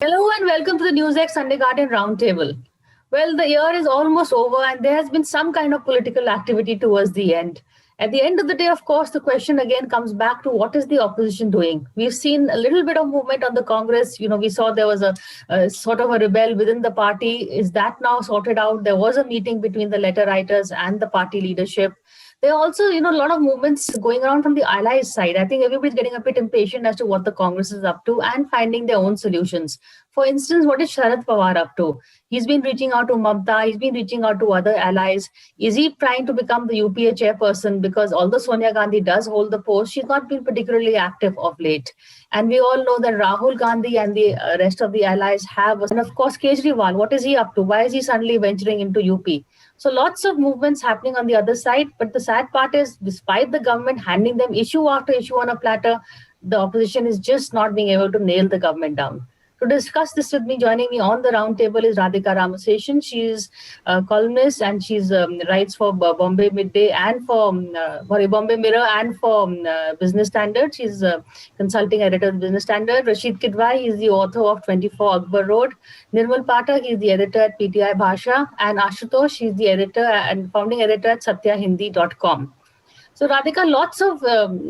Hello and welcome to the NewsX Sunday Guardian Roundtable. Well, the year is almost over and there has been some kind of political activity towards the end. At the end of the day, of course, the question again comes back to what is the opposition doing? We've seen a little bit of movement on the Congress. We saw there was a sort of a rebel within the party. Is that now sorted out? There was a meeting between the letter writers and the party leadership. There are also, a lot of movements going around from the allies side. I think everybody's getting a bit impatient as to what the Congress is up to and finding their own solutions. For instance, what is Sharad Pawar up to? He's been reaching out to Mamta, he's been reaching out to other allies. Is he trying to become the UPA chairperson? Because although Sonia Gandhi does hold the post, she's not been particularly active of late. And we all know that Rahul Gandhi and the rest of the allies have. And of course, Kejriwal, what is he up to? Why is he suddenly venturing into UP? So lots of movements happening on the other side. But the sad part is, despite the government handing them issue after issue on a platter, the opposition is just not being able to nail the government down. To discuss this with me, joining me on the roundtable is Radhika Ramaseshan. She is a columnist and she's writes for Bombay Midday and for Bombay Mirror and for Business Standard. She's a consulting editor of Business Standard. Rashid Kidwai, he's the author of 24 Akbar Road. Nirmal Pathak, he's the editor at PTI Bhasha. And Ashutosh, he's the editor and founding editor at satyahindi.com. So Radhika, lots of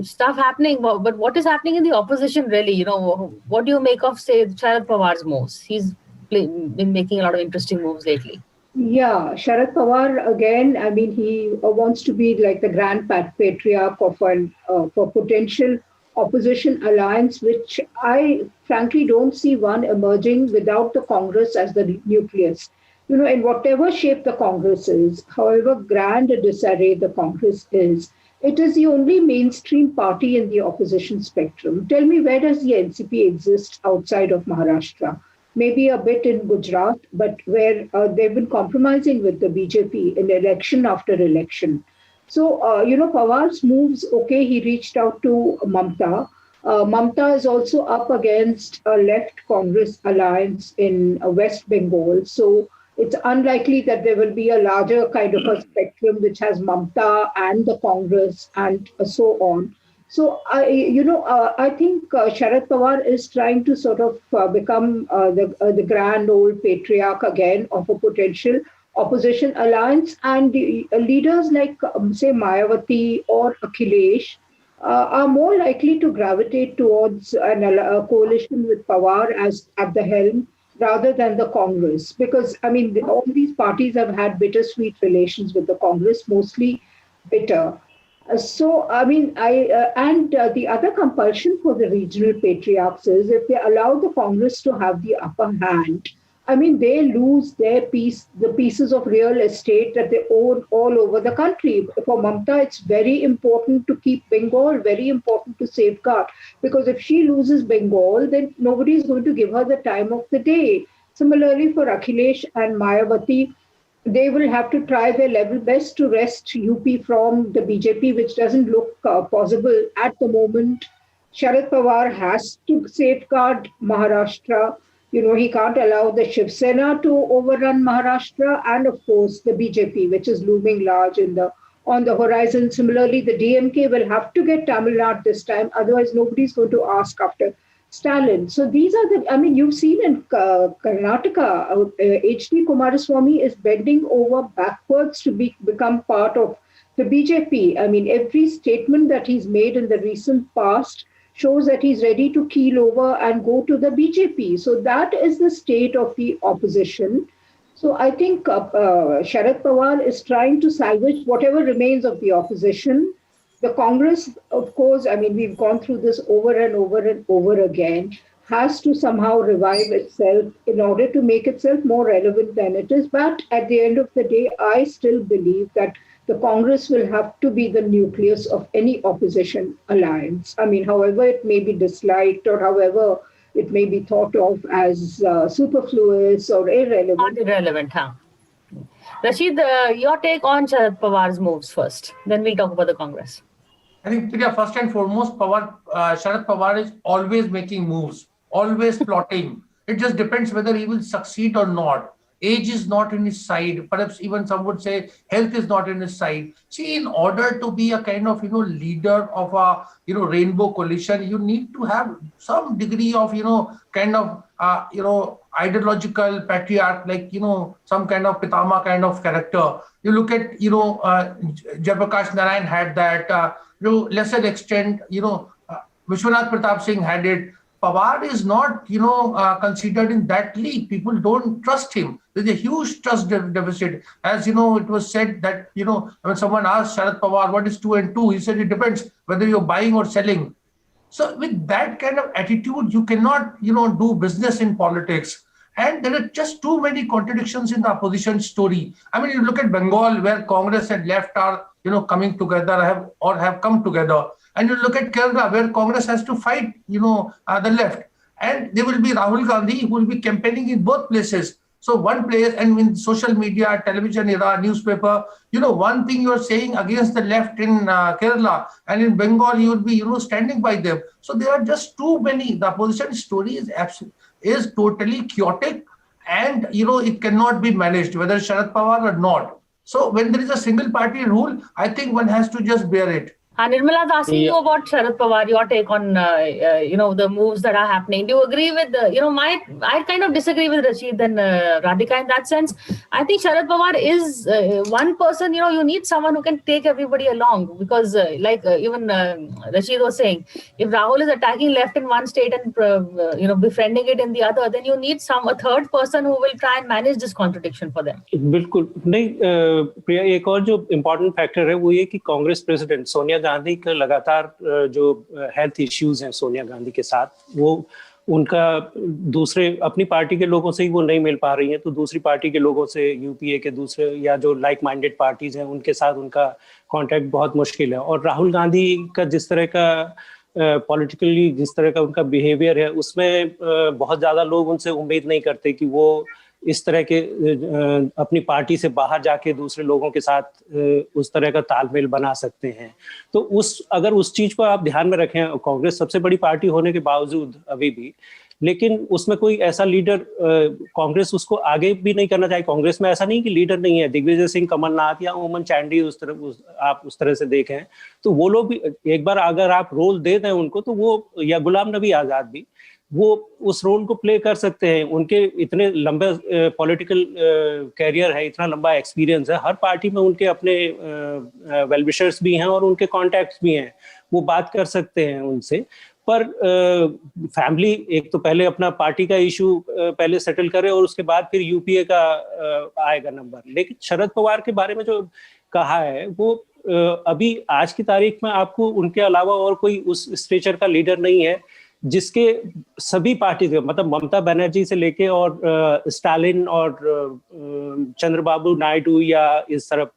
stuff happening, but what is happening in the opposition really? What do you make of, say, Sharad Pawar's moves? He's been making a lot of interesting moves lately. Yeah, Sharad Pawar again. I mean, he wants to be like the grand patriarch of an for potential opposition alliance, which I frankly don't see one emerging without the Congress as the nucleus. In whatever shape the Congress is, however grand a disarray the Congress is, it is the only mainstream party in the opposition spectrum. Tell me, where does the NCP exist outside of Maharashtra? Maybe a bit in Gujarat, but where they've been compromising with the BJP in election after election. So, Pawar's moves, okay, he reached out to Mamta. Mamta is also up against a left Congress alliance in West Bengal. So, it's unlikely that there will be a larger kind of a spectrum which has Mamta and the Congress and so on. So, I think Sharad Pawar is trying to sort of become the grand old patriarch again of a potential opposition alliance. And leaders like, say, Mayawati or Akhilesh are more likely to gravitate towards a coalition with Pawar as at the helm rather than the Congress. Because, I mean, all these parties have had bittersweet relations with the Congress, mostly bitter. The other compulsion for the regional patriarchs is if they allow the Congress to have the upper hand, I mean, they lose the pieces of real estate that they own all over the country. For Mamta, it's very important to keep Bengal, very important to safeguard, because if she loses Bengal, then nobody is going to give her the time of the day. Similarly, for Akhilesh and Mayawati, they will have to try their level best to wrest UP from the BJP, which doesn't look possible at the moment. Sharad Pawar has to safeguard Maharashtra. He can't allow the Shiv Sena to overrun Maharashtra, and of course the BJP, which is looming large on the horizon. Similarly, the DMK will have to get Tamil Nadu this time, otherwise nobody's going to ask after Stalin. So these are you've seen in Karnataka, H.D. Kumaraswamy is bending over backwards to become part of the BJP. I mean, every statement that he's made in the recent past shows that he's ready to keel over and go to the BJP. So that is the state of the opposition. So I think Sharad Pawar is trying to salvage whatever remains of the opposition. The Congress, of course, I mean, we've gone through this over and over and over again, has to somehow revive itself in order to make itself more relevant than it is. But at the end of the day, I still believe that the Congress will have to be the nucleus of any opposition alliance. I mean, however it may be disliked or however it may be thought of as superfluous or irrelevant. Not irrelevant, huh? Rashid, your take on Sharad Pawar's moves first. Then we'll talk about the Congress. I think, Priya, first and foremost, Sharad Pawar is always making moves, always plotting. It just depends whether he will succeed or not. age is not in his side. Perhaps even some would say health is not in his side. See, in order to be a kind of, leader of a, rainbow coalition, you need to have some degree of, kind of, ideological patriarch, like, some kind of Pitama kind of character. You look at, Jayaprakash Narayan had that, to lesser extent, Vishwanath Pratap Singh had it. Pawar is not, considered in that league. People don't trust him. There's a huge trust deficit. As it was said that, when someone asked Sharad Pawar, what is 2 and 2? He said, it depends whether you're buying or selling. So with that kind of attitude, you cannot, do business in politics. And there are just too many contradictions in the opposition story. I mean, you look at Bengal, where Congress and left are, coming together, have come together. And you look at Kerala, where Congress has to fight, the left. And there will be Rahul Gandhi, who will be campaigning in both places. So one place, and in social media, television era, newspaper, one thing you're saying against the left in Kerala, and in Bengal, you would be, standing by them. So there are just too many. The opposition story is totally chaotic, and, it cannot be managed, whether Sharad Pawar or not. So when there is a single party rule, I think one has to just bear it. Nirmala is asking you about Sharad Pawar, your take on, the moves that are happening. Do you agree with, I kind of disagree with Rashid and Radhika in that sense. I think Sharad Pawar is one person, you need someone who can take everybody along, because even Rashid was saying, if Rahul is attacking left in one state and, befriending it in the other, then you need a third person who will try and manage this contradiction for them. बिल्कुल नहीं प्रिया, एक और जो important factor है वो ये कि Congress president Sonia Gandhi का लगातार जो हेल्थ इश्यूज हैं सोनिया गांधी के साथ, वो उनका दूसरे अपनी पार्टी के लोगों से ही वो नहीं मिल पा रही हैं, तो दूसरी पार्टी के लोगों से, यूपीए के दूसरे या जो लाइक माइंडेड पार्टीज हैं, उनके साथ उनका कांटेक्ट बहुत मुश्किल है. और राहुल गांधी का जिस तरह का पॉलिटिकली जिस तरह का उनका बिहेवियर है, उसमें बहुत ज़्यादा लोग उनसे उम्मीद नहीं करते कि वो इस तरह के अपनी पार्टी से बाहर जाके दूसरे लोगों के साथ उस तरह का तालमेल बना सकते हैं. तो अगर उस चीज को आप ध्यान में रखें, कांग्रेस सबसे बड़ी पार्टी होने के बावजूद अभी भी, लेकिन उसमें कोई ऐसा लीडर कांग्रेस उसको आगे भी नहीं करना चाहिए. कांग्रेस में ऐसा नहीं कि लीडर नहीं है. दिग्विजय सिंह, कमलनाथ या ओमन चांडी आप उस तरह से देखें तो वो लोग भी एक बार अगर आप रोल दे दें उनको, तो वो, या गुलाम नबी आजाद भी, वो उस रोल को प्ले कर सकते हैं. उनके इतने लंबे पॉलिटिकल कैरियर है, इतना लंबा एक्सपीरियंस है. हर पार्टी में उनके अपने वेलविशर्स भी हैं और उनके कॉन्टैक्ट्स भी हैं, वो बात कर सकते हैं उनसे. पर फैमिली एक तो पहले अपना पार्टी का इशू पहले सेटल करे और उसके बाद फिर यूपीए का आएगा नंबर. लेकिन शरद पवार के बारे में जो कहा है, वो अभी आज की तारीख में आपको उनके अलावा और कोई उस स्टेचर का लीडर नहीं है जिसके सभी पार्टी, मतलब ममता बनर्जी से लेके और स्टालिन और चंद्रबाबू नायडू या इस तरफ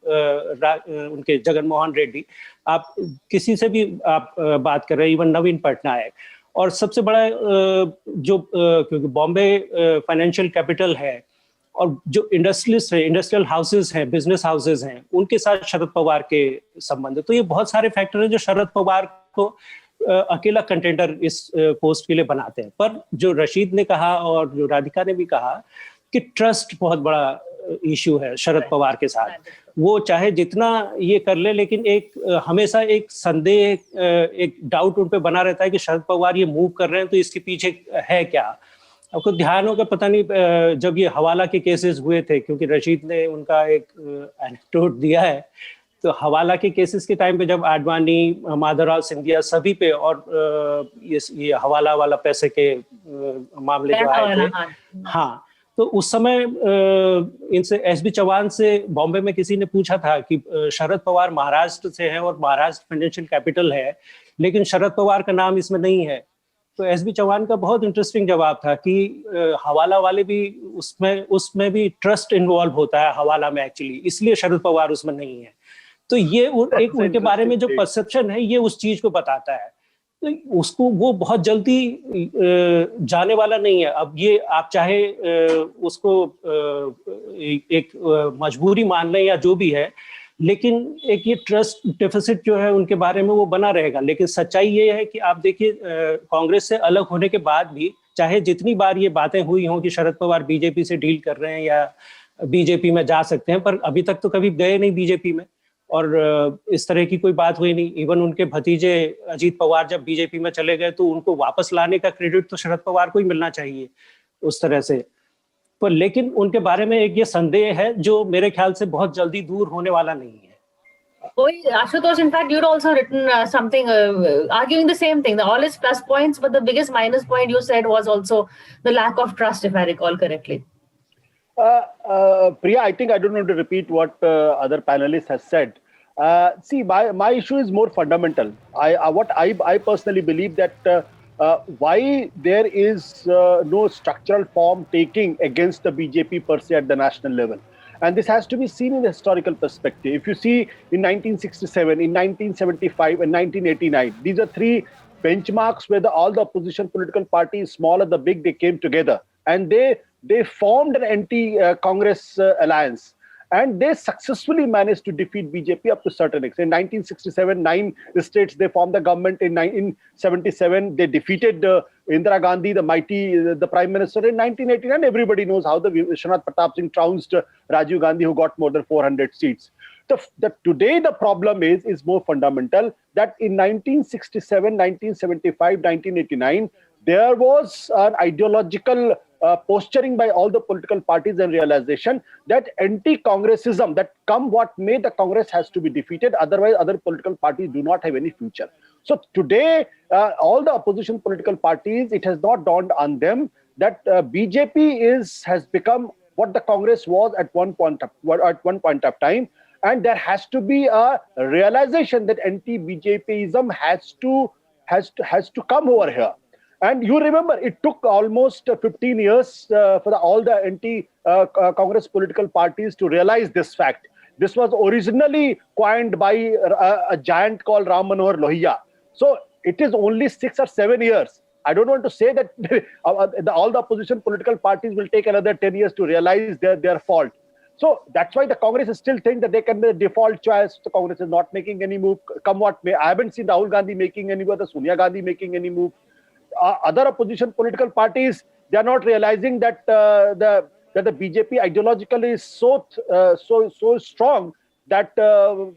उनके जगन मोहन रेड्डी, आप किसी से भी आप बात कर रहे हैं, इवन नवीन पटनायक. और सबसे बड़ा जो क्योंकि बॉम्बे फाइनेंशियल कैपिटल है और जो इंडस्ट्रियलिस्ट है, इंडस्ट्रियल हाउसेज हैं, बिजनेस हाउसेज हैं, उनके साथ शरद पवार के संबंध. तो ये बहुत सारे फैक्टर हैं जो शरद पवार को अकेला कंटेंडर इस पोस्ट के लिए बनाते हैं. पर जो रशीद ने कहा और जो राधिका ने भी कहा कि ट्रस्ट बहुत बड़ा इशू है शरद पवार के साथ. वो चाहे जितना ये कर ले, लेकिन एक हमेशा एक संदेह, एक डाउट उन पे बना रहता है कि शरद पवार ये मूव कर रहे हैं तो इसके पीछे है क्या. आपको ध्यान होगा, पता नहीं जब ये हवाला के केसेस हुए थे, क्योंकि रशीद ने उनका एक एनेक्डोट दिया है, तो हवाला के केसेस के टाइम पे जब आडवाणी, माधवराव सिंधिया सभी पे, और ये हवाला वाला पैसे के मामले जो आए थे, हाँ, तो उस समय इनसे एसबी चौहान से बॉम्बे में किसी ने पूछा था कि शरद पवार महाराष्ट्र से हैं और महाराष्ट्र फाइनेंशियल कैपिटल है, लेकिन शरद पवार का नाम इसमें नहीं है. तो एसबी चौहान का बहुत इंटरेस्टिंग जवाब था कि हवाला वाले भी उसमें भी ट्रस्ट इन्वॉल्व होता है हवाला में एक्चुअली, इसलिए शरद पवार उसमें नहीं है. तो ये एक उनके बारे में जो परसेप्शन है, ये उस चीज को बताता है. तो उसको वो बहुत जल्दी जाने वाला नहीं है. अब ये आप चाहे उसको एक मजबूरी मान लें या जो भी है, लेकिन एक ये ट्रस्ट डेफिसिट जो है उनके बारे में वो बना रहेगा. लेकिन सच्चाई ये है कि आप देखिए, कांग्रेस से अलग होने के बाद भी चाहे जितनी बार ये बातें हुई हों कि शरद पवार बीजेपी से डील कर रहे हैं या बीजेपी में जा सकते हैं, पर अभी तक तो कभी गए नहीं बीजेपी में, और इस तरह की कोई बात हुई नहीं। इवन उनके भतीजे अजीत पवार जब बीजेपी में चले गए तो उनको वापस लाने का क्रेडिट तो शरद पवार को ही मिलना चाहिए उस तरह से। पर लेकिन उनके बारे में एक ये संदेह है जो मेरे ख्याल से बहुत जल्दी दूर होने वाला नहीं है। Ashutosh, in fact, you'd also written something arguing the same thing. All is plus points, but the biggest minus point you said was also the lack of trust, if I recall correctly. Priya, I think I don't want to repeat what other panelists has said. See, my issue is more fundamental. I personally believe that why there is no structural form taking against the BJP per se at the national level. And this has to be seen in the historical perspective. If you see in 1967, in 1975 and 1989, these are three benchmarks where all the opposition political parties, small or the big, they came together. And they formed an anti-Congress alliance. And they successfully managed to defeat BJP up to a certain extent. In 1967, 9 states, they formed the government. In 1977, they defeated Indira Gandhi, the mighty, the prime minister. In 1989, everybody knows how the Vishwanath Pratap Singh trounced Rajiv Gandhi, who got more than 400 seats. Today, the problem is more fundamental, that in 1967, 1975, 1989, there was an ideological posturing by all the political parties and realization that anti-Congressism, that come what may, the Congress has to be defeated. Otherwise, other political parties do not have any future. So today, all the opposition political parties, it has not dawned on them that BJP has become what the Congress was at one point of time. And there has to be a realization that anti-BJPism has to come over here. And you remember, it took almost 15 years for all the anti-Congress political parties to realize this fact. This was originally coined by a giant called Ram Manohar Lohia. So it is only 6 or 7 years. I don't want to say that all the opposition political parties will take another 10 years to realize their fault. So that's why the Congress still think that they can be the default choice. The Congress is not making any move, come what may. I haven't seen Rahul Gandhi making any move, the Sonia Gandhi making any move. Other opposition political parties, they are not realizing that the BJP ideologically is so strong that they'll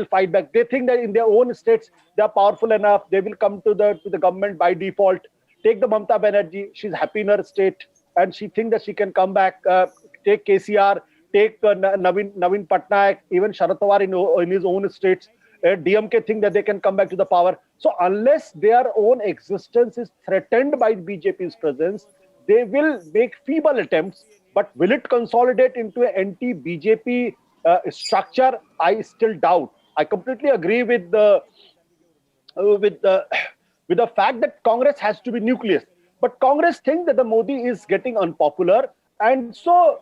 fight back. They think that in their own states they are powerful enough. They will come to the government by default. Take the Mamata Banerjee, she's happy in her state, and she thinks that she can come back. Take KCR, take Naveen Patnaik, even Sharad Pawar in his own states. DMK think that they can come back to the power. So unless their own existence is threatened by BJP's presence, they will make feeble attempts. But will it consolidate into an anti-BJP structure? I still doubt. I completely agree with the fact that Congress has to be nucleus. But Congress thinks that the Modi is getting unpopular, and so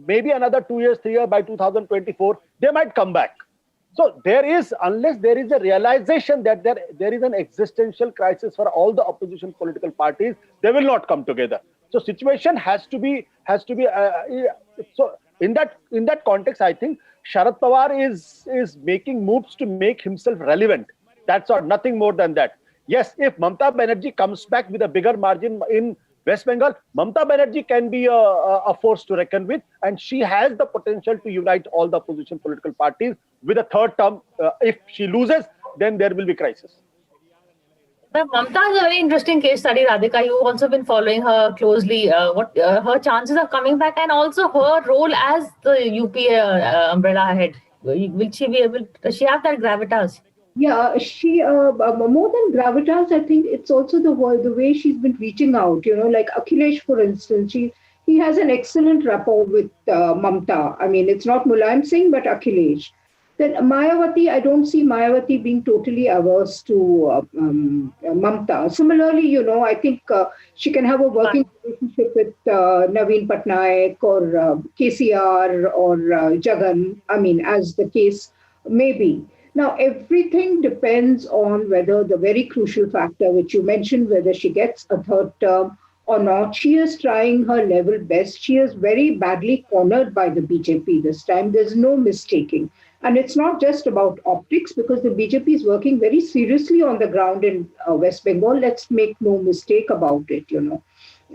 maybe another 2 years, 3 years, by 2024, they might come back. So unless there is a realization that there is an existential crisis for all the opposition political parties, they will not come together. So situation has to be. So in that context, I think Sharad Pawar is making moves to make himself relevant. That's all, nothing more than that. Yes, if Mamata Banerjee comes back with a bigger margin in West Bengal, Mamata Banerjee can be a force to reckon with, and she has the potential to unite all the opposition political parties with a third term. If she loses, then there will be crisis. Mamata is a very interesting case study, Radhika. You've also been following her closely. What her chances of coming back, and also her role as the UPA umbrella head. Will she be able? Does she have that gravitas? Yeah, she more than gravitas, I think it's also the way she's been reaching out. Like Akhilesh, for instance, he has an excellent rapport with Mamata. I mean, it's not Mulayam Singh, but Akhilesh. Then Mayawati, I don't see Mayawati being totally averse to Mamata. Similarly, I think she can have a working relationship with Naveen Patnaik or KCR or Jagan, I mean, as the case may be. Now, everything depends on whether the very crucial factor, which you mentioned, whether she gets a third term or not. She is trying her level best. She is very badly cornered by the BJP this time. There's no mistaking. And it's not just about optics, because the BJP is working very seriously on the ground in West Bengal. Let's make no mistake about it, you know.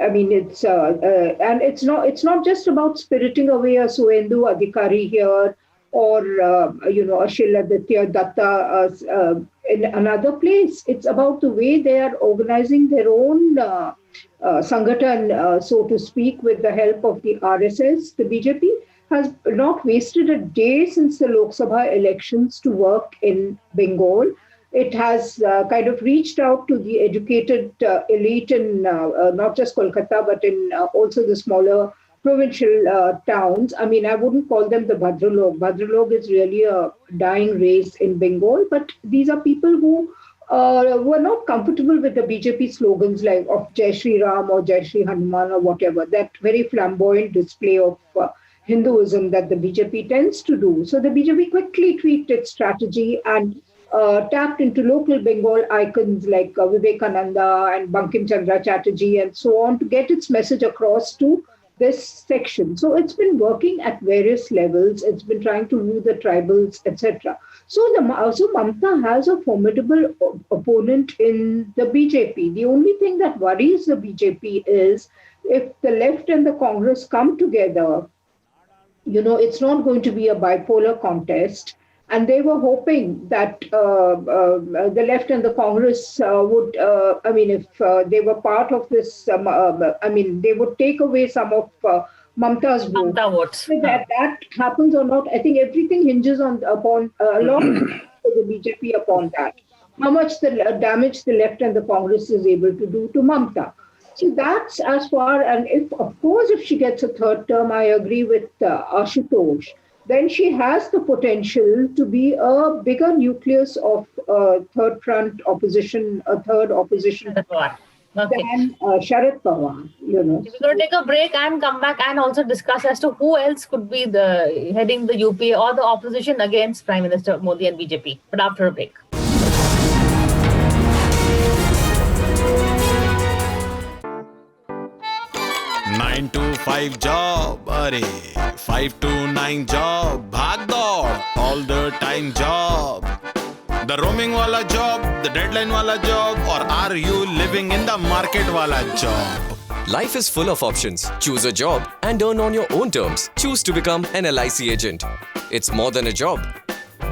I mean, and it's not just about spiriting away a Suendu Adhikari here, or a Shiladitya Datta in another place. It's about the way they are organizing their own Sanghatan, so to speak, with the help of the RSS. The BJP has not wasted a day since the Lok Sabha elections to work in Bengal. It has kind of reached out to the educated elite in not just Kolkata, but in also the smaller provincial towns. I mean, I wouldn't call them the Bhadralok. Bhadralok is really a dying race in Bengal, but these are people who were not comfortable with the BJP slogans like of Jai Shri Ram or Jai Shri Hanuman or whatever, that very flamboyant display of Hinduism that the BJP tends to do. So the BJP quickly tweaked its strategy and tapped into local Bengal icons like Vivekananda and Bankim Chandra Chatterjee and so on to get its message across to this section. So it's been working at various levels. It's been trying to woo the tribals, etc. So Mamata has a formidable opponent in the BJP. The only thing that worries the BJP is if the left and the Congress come together, you know, it's not going to be a bipolar contest. And they were hoping that the left and the Congress would, if they were part of this, they would take away some of Mamata's votes. So that happens or not, I think everything hinges upon a lot of the BJP upon that. How much the damage the left and the Congress is able to do to Mamata. So that's as far, and if she gets a third term, I agree with Ashutosh, then she has the potential to be a bigger nucleus of third opposition than Sharad Pawar, you know. We're going to take a break and come back and also discuss as to who else could be heading the UP or the opposition against Prime Minister Modi and BJP. But after a break. Nine to 5 job, अरे 5 to 9 job, भाग दौड़ all the time job. The roaming wala job, the deadline wala job, or are you living in the market wala job? Life is full of options. Choose a job and earn on your own terms. Choose to become an LIC agent. It's more than a job.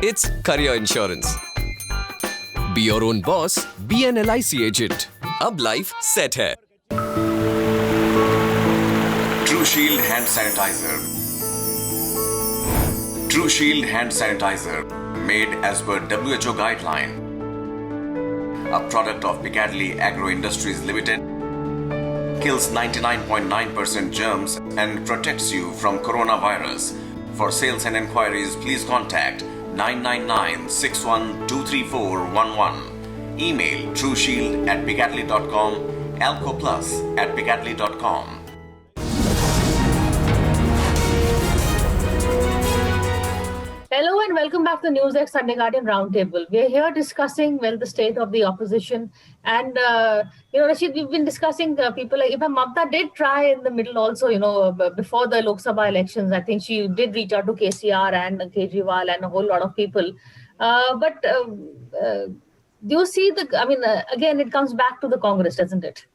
It's career insurance. Be your own boss. Be an LIC agent. Ab life set hai. True Shield Hand Sanitizer. True Shield Hand Sanitizer, made as per WHO guideline. A product of Piccadilly Agro Industries Limited, kills 99.9% germs and protects you from coronavirus. For sales and inquiries, please contact 999-61-23411. Email trueshield@piccadilly.com, alcoplus@piccadilly.com. Hello and welcome back to the NewsX Sunday Guardian Roundtable. We're here discussing, the state of the opposition. And, Rashid, we've been discussing people like, Mamata did try in the middle also, before the Lok Sabha elections. I think she did reach out to KCR and Kejriwal and a whole lot of people. Do you see again, it comes back to the Congress, doesn't it?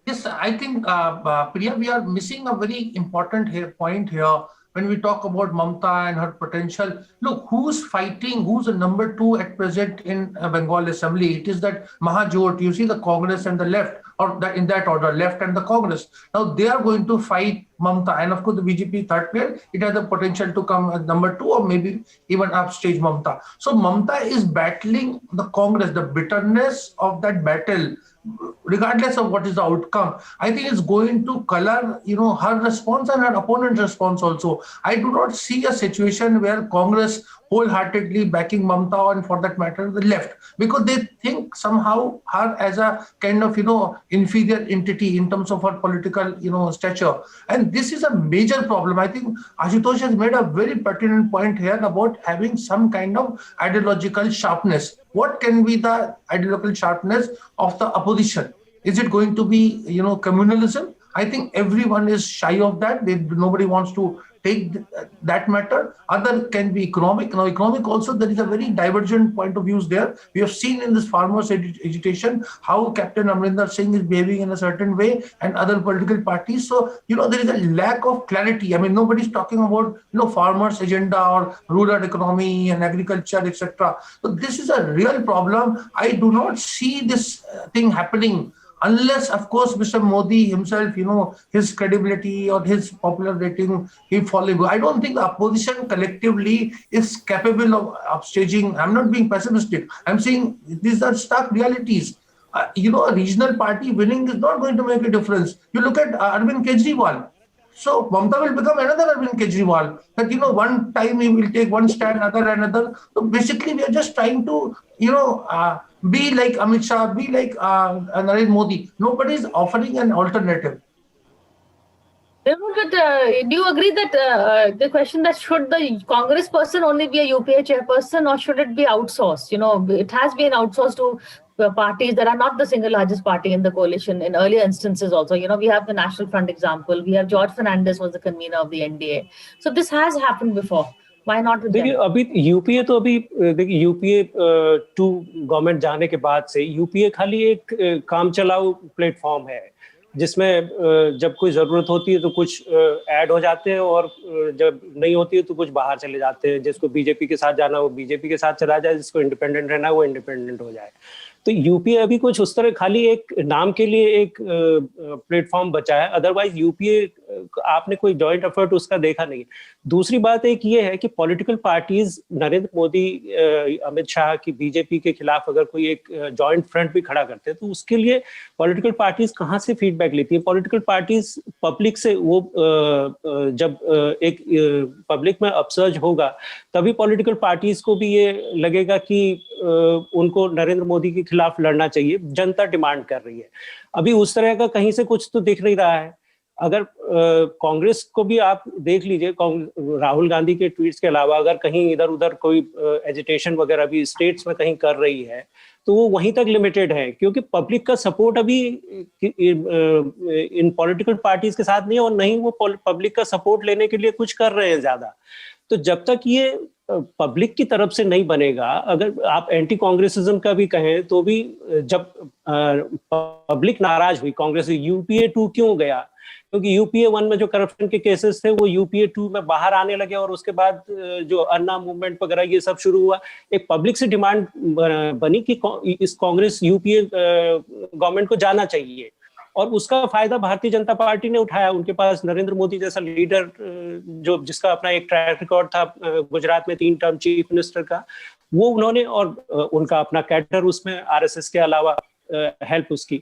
Yes, I think, Priya, we are missing a very important point here. When we talk about Mamata and her potential, look, who's fighting, who's the number 2 at present in Bengal Assembly? It is that Mahajot, you see the Congress and the left, or in that order, left and the Congress. Now they are going to fight Mamata, and of course the BJP third player, it has the potential to come as number 2 or maybe even upstage Mamata. So Mamata is battling the Congress, the bitterness of that battle, regardless of what is the outcome. I think it's going to color, her response and her opponent's response also. I do not see a situation where Congress wholeheartedly backing Mamata and for that matter the left, because they think somehow her as a kind of inferior entity in terms of her political stature, and this is a major problem. I think Ashutosh has made a very pertinent point here about having some kind of ideological sharpness. What can be the ideological sharpness of the opposition? Is it going to be, communalism? I think everyone is shy of that. Nobody wants to take that matter. Other can be economic. Now, economic also, there is a very divergent point of views there. We have seen in this farmers agitation how Captain Amrinder Singh is behaving in a certain way and other political parties. So, there is a lack of clarity. I mean, nobody's talking about, farmers agenda or rural economy and agriculture, etc. So this is a real problem. I do not see this thing happening unless, of course, Mr. Modi himself, his credibility or his popular rating, he falling. I don't think the opposition collectively is capable of upstaging. I'm not being pessimistic. I'm saying these are stark realities. A regional party winning is not going to make a difference. You look at Arvind Kejriwal. So Mamata will become another Arvind Kejriwal. That, one time he will take one stand, another. So basically, we are just trying to, be like Amit Shah, be like Narendra Modi. Nobody is offering an alternative. But do you agree that the question that should the Congress person only be a UPA chairperson or should it be outsourced? It has been outsourced to parties that are not the single largest party in the coalition in earlier instances also. We have the National Front example. We have George Fernandez was the convener of the NDA. So this has happened before. Why not with them? देखिए अभी UPA तो अभी देखिए UPA 2 government जाने के बाद से UPA खाली एक काम चलाऊ प्लेटफॉर्म है जिसमें जब कोई जरूरत होती है तो कुछ ऐड हो जाते हैं और जब नहीं होती है तो कुछ बाहर चले जाते हैं. जिसको बीजेपी के साथ जाना वो बीजेपी के साथ चला जाए, जिसको इंडिपेंडेंट रहना वो इंडिपेंडेंट हो जाए. तो यूपीए अभी कुछ उस तरह खाली एक नाम के लिए एक प्लेटफॉर्म बचा है. अदरवाइज यूपीए आपने कोई जॉइंट एफर्ट उसका देखा नहीं. दूसरी बात एक ये है कि पॉलिटिकल पार्टीज नरेंद्र मोदी अमित शाह की बीजेपी के खिलाफ अगर कोई एक जॉइंट फ्रंट भी खड़ा करते हैं तो उसके लिए पॉलिटिकल पार्टीज कहाँ से फीडबैक लेती है? पॉलिटिकल पार्टीज पब्लिक से, वो जब एक पब्लिक में अपसर्ज होगा तभी पॉलिटिकल पार्टीज को भी ये लगेगा कि उनको नरेंद्र मोदी के खिलाफ लड़ना चाहिए. जनता डिमांड कर रही है. अभी उस तरह का कहीं से कुछ तो दिख नहीं रहा है. अगर कांग्रेस को भी आप देख लीजिए, राहुल गांधी के ट्वीट्स के अलावा अगर कहीं इधर उधर कोई एजिटेशन वगैरह भी स्टेट्स में कहीं कर रही है तो वो वहीं तक लिमिटेड है, क्योंकि पब्लिक का सपोर्ट अभी इन पॉलिटिकल पार्टीज के साथ नहीं है और नहीं वो पब्लिक का सपोर्ट लेने के लिए कुछ कर रहे हैं ज्यादा. तो जब तक ये पब्लिक की तरफ से नहीं बनेगा, अगर आप एंटी कांग्रेसिज्म का भी कहें तो भी जब पब्लिक नाराज हुई कांग्रेस से, यूपीए 2 क्यों गया? क्योंकि यूपीए 1 में जो करप्शन के केसेस थे वो यूपीए 2 में बाहर आने लगे और उसके बाद जो अन्ना मूवमेंट वगैरह ये सब शुरू हुआ. एक पब्लिक से डिमांड बनी कि इस कांग्रेस यूपीए गवर्नमेंट को जाना चाहिए और उसका फायदा भारतीय जनता पार्टी ने उठाया. उनके पास नरेंद्र मोदी जैसा लीडर जो जिसका अपना एक ट्रैक रिकॉर्ड था गुजरात में 3 टर्म चीफ मिनिस्टर का, वो उन्होंने, और उनका अपना कैडर उसमें आरएसएस के अलावा हेल्प उसकी.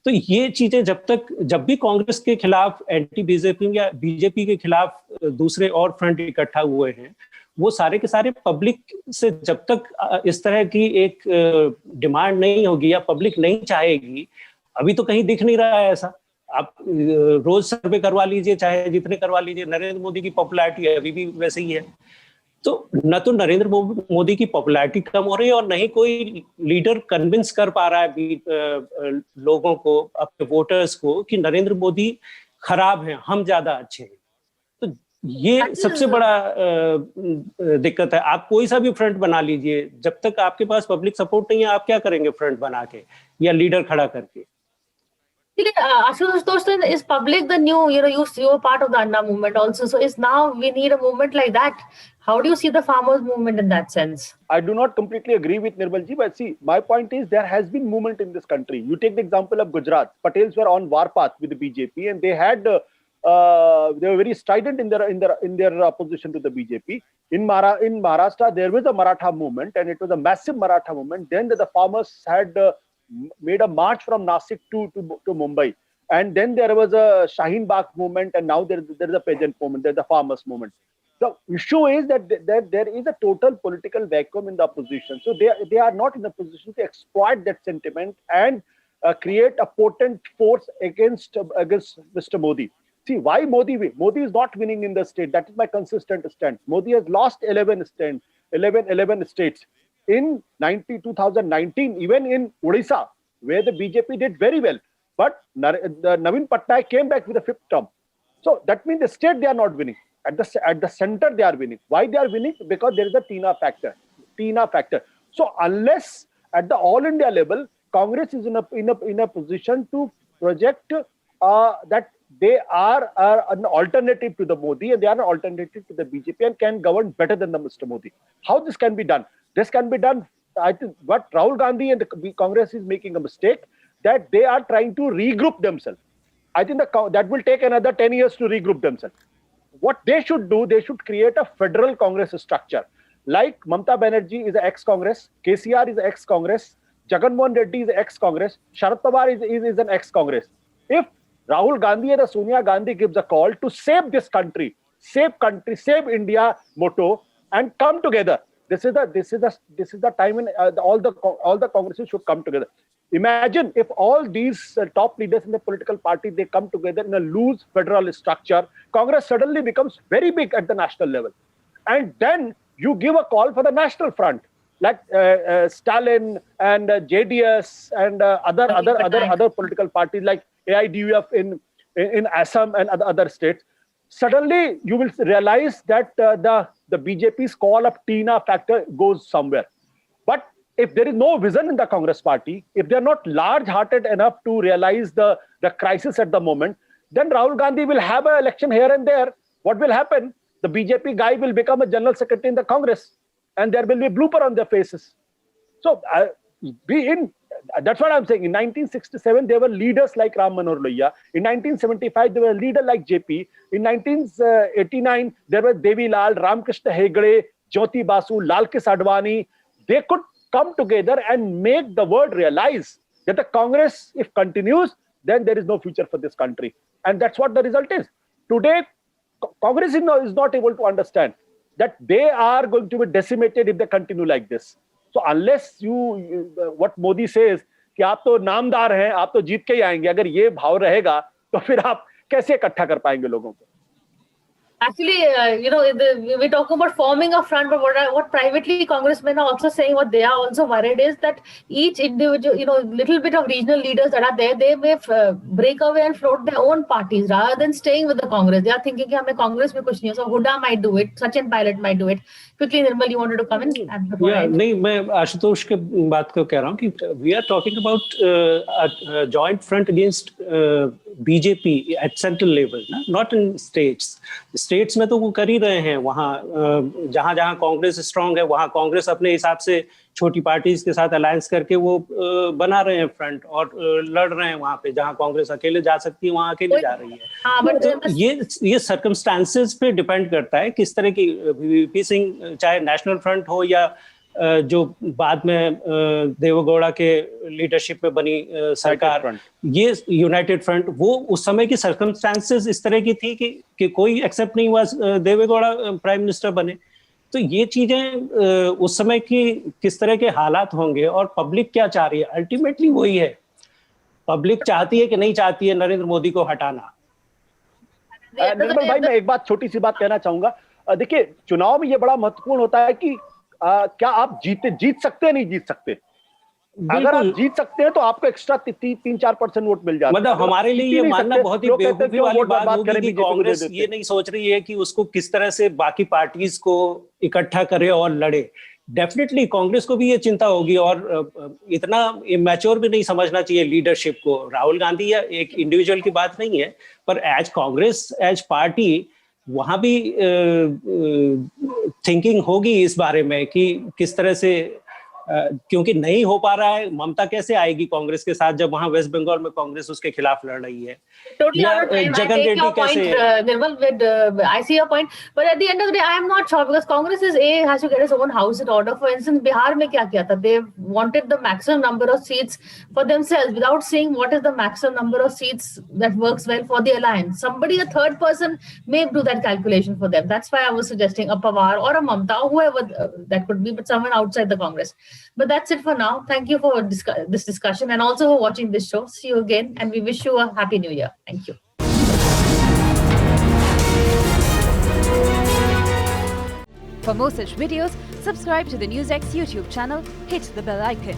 तो ये चीजें जब भी कांग्रेस के खिलाफ एंटी बीजेपी या बीजेपी के खिलाफ दूसरे और फ्रंट इकट्ठा हुए हैं, वो सारे के सारे पब्लिक से जब तक इस तरह की एक डिमांड नहीं होगी या पब्लिक नहीं चाहेगी, अभी तो कहीं दिख नहीं रहा है ऐसा. आप रोज सर्वे करवा लीजिए, चाहे जितने करवा लीजिए, नरेंद्र मोदी की पॉपुलैरिटी अभी भी वैसे ही है. तो न तो नरेंद्र मोदी की पॉपुलैरिटी कम हो रही है और न ही कोई लीडर कन्विंस कर पा रहा है लोगों को, अपने वोटर्स को, कि नरेंद्र मोदी खराब हैं, हम ज्यादा अच्छे हैं. तो ये सबसे बड़ा दिक्कत है. आप कोई सा भी फ्रंट बना लीजिए, जब तक आपके पास पब्लिक सपोर्ट नहीं है आप क्या करेंगे फ्रंट बना के या लीडर खड़ा करके? Ashutosh, is public the new, you were part of the Anna movement also. So is now we need a movement like that. How do you see the farmers movement in that sense? I do not completely agree with Nirmalji, but see, my point is there has been movement in this country. You take the example of Gujarat. Patels were on warpath with the BJP and they had they were very strident in their opposition to the BJP. In Maharashtra, there was a Maratha movement and it was a massive Maratha movement. Then the farmers had made a march from Nasik to Mumbai. And then there was a Shaheen Bagh movement and now there is a peasant movement, there's a farmers movement. The issue is that there is a total political vacuum in the opposition. So they are not in a position to exploit that sentiment and create a potent force against Mr. Modi. See, why Modi win? Modi is not winning in the state. That is my consistent stand. Modi has lost 11 states. In 2019, even in Odisha, where the BJP did very well, but Naveen Patnaik came back with a 5th term. So that means the state they are not winning. At the center they are winning. Why they are winning? Because there is a TINA factor. So unless at the all India level, Congress is in a position to project that they are an alternative to the Modi and they are an alternative to the BJP and can govern better than the Mr. Modi. How this can be done? This can be done. I think what Rahul Gandhi and the Congress is making a mistake that they are trying to regroup themselves. I think that will take another 10 years to regroup themselves. What they should do, they should create a federal Congress structure. Like Mamata Banerjee is an ex-Congress, KCR is an ex-Congress, Jagan Mohan Reddy is an ex-Congress, Sharad Pawar is an ex-Congress. If Rahul Gandhi and Sonia Gandhi gives a call to save this country, save India motto, and come together. This is the time when all the Congresses should come together. Imagine if all these top leaders in the political party, they come together in a loose federal structure, Congress suddenly becomes very big at the national level. And then you give a call for the national front, like Stalin and JDS and other political parties like AIDUF in Assam and other states. Suddenly you will realize that the BJP's call of TINA factor goes somewhere. But if there is no vision in the Congress party, if they are not large-hearted enough to realize the crisis at the moment, then Rahul Gandhi will have an election here and there. What will happen? The BJP guy will become a general secretary in the Congress and there will be a blooper on their faces. So that's what I'm saying. In 1967, there were leaders like Ram Manohar Lohia. In 1975, there were a leader like JP. In 1989, there were Devi Lal, Ramkrishna Hegde, Jyoti Basu, Lalkis Advani. They could come together and make the world realize that the Congress, if continues, then there is no future for this country. And that's what the result is. Today, Congress is not able to understand that they are going to be decimated if they continue like this. So unless what Modi says, कि आप तो नामदार हैं, आप तो जीत के ही आएंगे, अगर ये भाव रहेगा, तो फिर आप कैसे इकट्ठा कर पाएंगे लोगों को? Actually, we're talking about forming a front, but what privately congressmen are also saying, what they are also worried is that each individual, little bit of regional leaders that are there, they may break away and float their own parties rather than staying with the Congress. They are thinking, hame Congress mein kuch nahi hai. So Huda might do it, Sachin Pilot might do it. Quickly, Nirmal, you wanted to come in? नहीं, मैं आशुतोष के बात को कह रहा हूँ कि we are talking about a joint front against BJP at central level, not in states. States में तो वो कर ही रहे हैं, वहाँ जहाँ कांग्रेस स्ट्रांग है वहाँ कांग्रेस अपने हिसाब से छोटी पार्टीज के साथ अलायंस करके वो बना रहे हैं फ्रंट और लड़ रहे हैं वहाँ पे, जहाँ कांग्रेस अकेले जा सकती है वहाँ अकेले जा रही है। तो ये सर्कमस्टांसेस पे डिपेंड करता है किस तरह की वीपी सिंह, चाहे नेशनल फ्रंट हो या जो बाद में देवेगौड़ा के लीडरशिप में बनी सरकार, ये यूनाइटेड फ्रंट, वो उस समय की सर्कमस्टांसेस इस तरह की थी कि कोई एक्सेप्ट नहीं हुआ देवेगौड़ा प्राइम मिनिस्टर बने। तो ये चीजें उस समय की किस तरह के हालात होंगे और पब्लिक क्या चाह रही है, अल्टीमेटली वही है, पब्लिक चाहती है कि नहीं चाहती है नरेंद्र मोदी को हटाना। निर्मल भाई, मैं एक बात, छोटी सी बात कहना चाहूंगा। देखिए, चुनाव में ये बड़ा महत्वपूर्ण होता है कि क्या आप जीत सकते हैं, नहीं जीत सकते। अगर आप जीत सकते हैं तो आपको एक्स्ट्रा 3-4% वोट मिल जाता है। मतलब हमारे लिए ये मानना बहुत ही बेवकूफी वाली बात होगी कि कांग्रेस ये नहीं सोच रही है कि उसको किस तरह से बाकी पार्टीज को इकट्ठा करे और लड़े। डेफिनेटली कांग्रेस को भी ये चिंता होगी और इतना इमैच्योर भी नहीं समझना चाहिए लीडरशिप को। राहुल गांधी या एक इंडिविजुअल की बात नहीं है, पर एज कांग्रेस, एज पार्टी, वहां भी थिंकिंग होगी इस बारे में कि किस तरह से, क्योंकि नहीं हो पा रहा है। ममता कैसे आएगी कांग्रेस के साथ जब वहां वेस्ट बंगाल में कांग्रेस उसके खिलाफ लड़ रही है? जगन रेड्डी कैसे? Nirmal, I see your point, but at the end of the day, I am not sure because Congress has to get its own house in order. For instance, Bihar में क्या किया था? They wanted the maximum number of seats for themselves without seeing what is the maximum number of seats that works well for the alliance. Somebody, a third person, may do that calculation for them. That's why I was suggesting a Pawar or a Mamta, whoever that could be, but someone outside the Congress. But that's it for now. Thank you for this discussion and also for watching this show. See you again, and we wish you a happy new year. Thank you. For more such videos, subscribe to the NewsX YouTube channel, hit the bell icon.